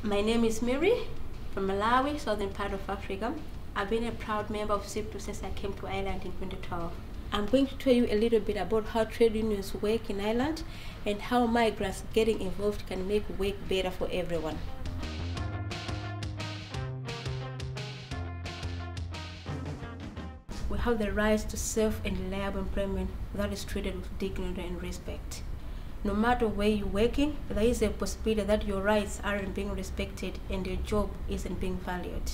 My name is Miri from Malawi, southern part of Africa. I've been a proud member of SIPTU since I came to Ireland in 2012. I'm going to tell you a little bit about how trade unions work in Ireland and how migrants getting involved can make work better for everyone. We have the right to safe and reliable employment that is treated with dignity and respect. No matter where you're working, there is a possibility that your rights aren't being respected and your job isn't being valued.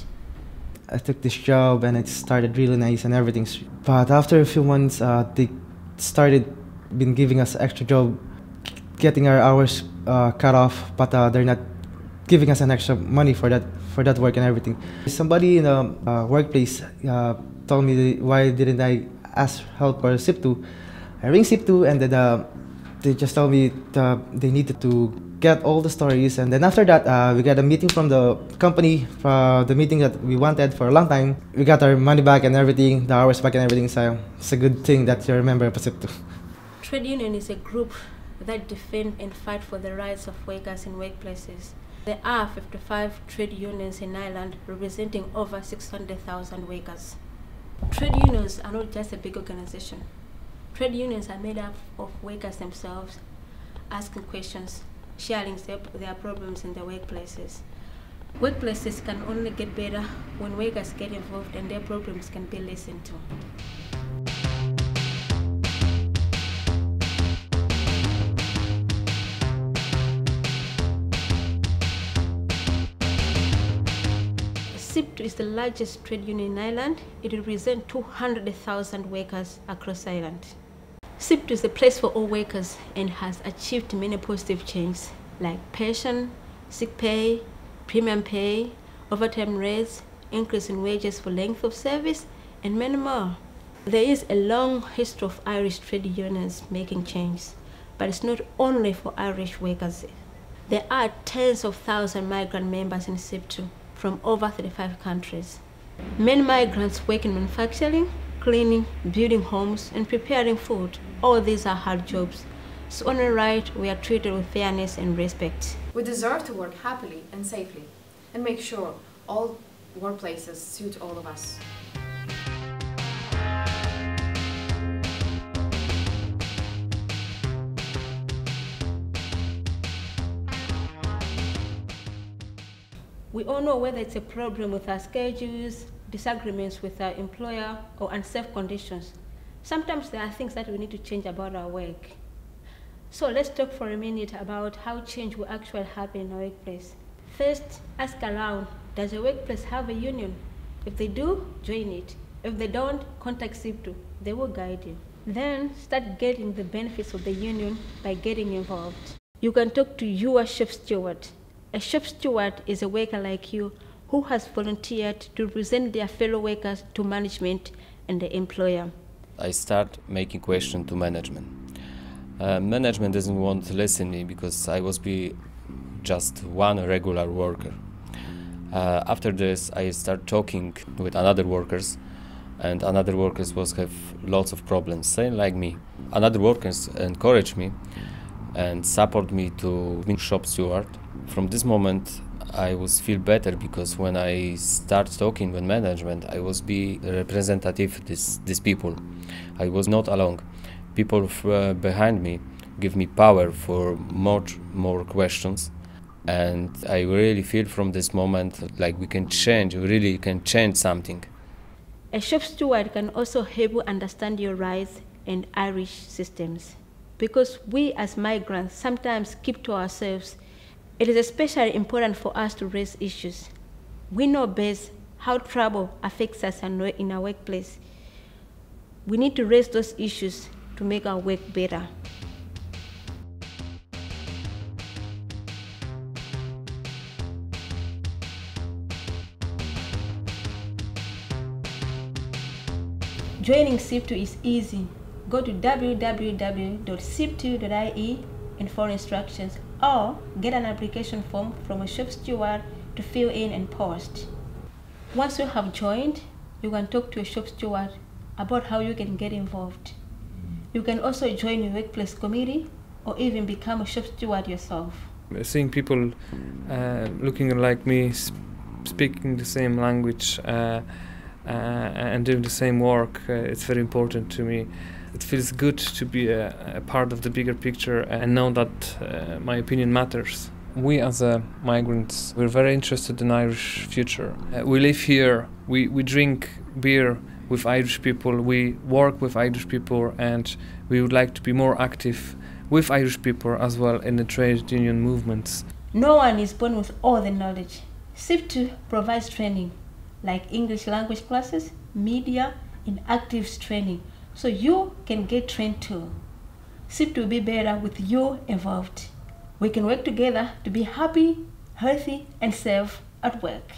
I took this job and it started really nice and everything. But after a few months, they started been giving us extra job, getting our hours cut off, but they're not giving us an extra money for that work and everything. Somebody in the workplace told me why didn't I ask help for SIPTU. I ring SIPTU and then they just told me they needed to get all the stories, and then after that we got a meeting from the company for the meeting that we wanted for a long time. We got our money back and everything, the hours back and everything, so it's a good thing that you're a member of SIPTU. Trade union is a group that defend and fight for the rights of workers in workplaces. There are 55 trade unions in Ireland representing over 600,000 workers. Trade unions are not just a big organization. Trade unions are made up of workers themselves, asking questions, sharing their problems in their workplaces. Workplaces can only get better when workers get involved and their problems can be listened to. SIPTU is the largest trade union in Ireland. It represents 200,000 workers across Ireland. SIPTU is a place for all workers and has achieved many positive changes like pension, sick pay, premium pay, overtime rates, increase in wages for length of service, and many more. There is a long history of Irish trade unions making change, but it's not only for Irish workers. There are tens of thousands of migrant members in SIPTU from over 35 countries. Many migrants work in manufacturing, cleaning, building homes, and preparing food. All these are hard jobs. It's only right we are treated with fairness and respect. We deserve to work happily and safely and make sure all workplaces suit all of us. We all know whether it's a problem with our schedules, disagreements with our employer, or unsafe conditions. Sometimes there are things that we need to change about our work. So let's talk for a minute about how change will actually happen in our workplace. First, ask around, does your workplace have a union? If they do, join it. If they don't, contact SIPTU. They will guide you. Then start getting the benefits of the union by getting involved. You can talk to your shop steward. A shop steward is a worker like you who has volunteered to represent their fellow workers to management and the employer. I start making questions to management. Management doesn't want to listen to me because I was just one regular worker. After this, I start talking with other workers, and other workers have lots of problems, same like me. Other workers encourage me and support me to be shop steward. From this moment, I was feel better because when I start talking with management, I was be representative these people. I was not alone. People behind me give me power for much more questions, and I really feel from this moment like we can change. We really can change something. A shop steward can also help you understand your rights and Irish systems, because we as migrants sometimes keep to ourselves. It is especially important for us to raise issues. We know best how trouble affects us in our workplace. We need to raise those issues to make our work better. Joining SIPTU is easy. Go to www.siptu.ie and follow instructions, or get an application form from a shop steward to fill in and post. Once you have joined, you can talk to a shop steward about how you can get involved. You can also join your workplace committee or even become a shop steward yourself. Seeing people looking like me, speaking the same language and doing the same work, it's very important to me. It feels good to be a part of the bigger picture and know that my opinion matters. We as migrants, we're very interested in Irish future. We live here, we drink beer with Irish people, we work with Irish people, and we would like to be more active with Irish people as well in the trade union movements. No one is born with all the knowledge. SIPTU provides training like English language classes, media, and actives training, so you can get trained too. SIPTU will be better with you involved. We can work together to be happy, healthy, and safe at work.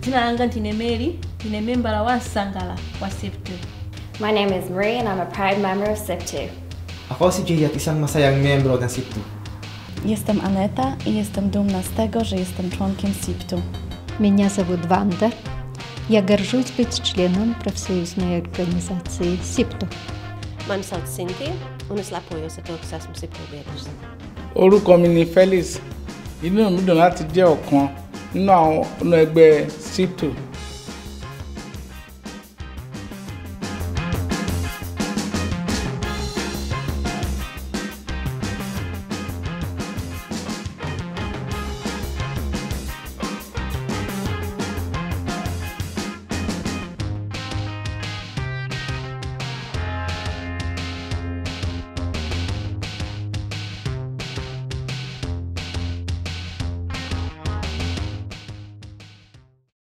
Jina langa ndine Mary, ndine member wa Sangala wa SIPTU. My name is Marie and I'm a proud member of SIPTU. Ako si Jay at isang masayang membro ng SIPTU. Jestem Aneta i jestem dumna z tego, że jestem członkiem SIPTU. Меня зовут Ванда. Я горжусь быть членом профсоюзной организации SIPTU. Mani sauc Cynthia, un es lepojos ar to, ka esmu SIPTU biedrs. Orúkọ mi ni Felix. Inú mi dùn láti jẹ́ ọ̀kan nínú àwọn ẹgbẹ́ SIPTU.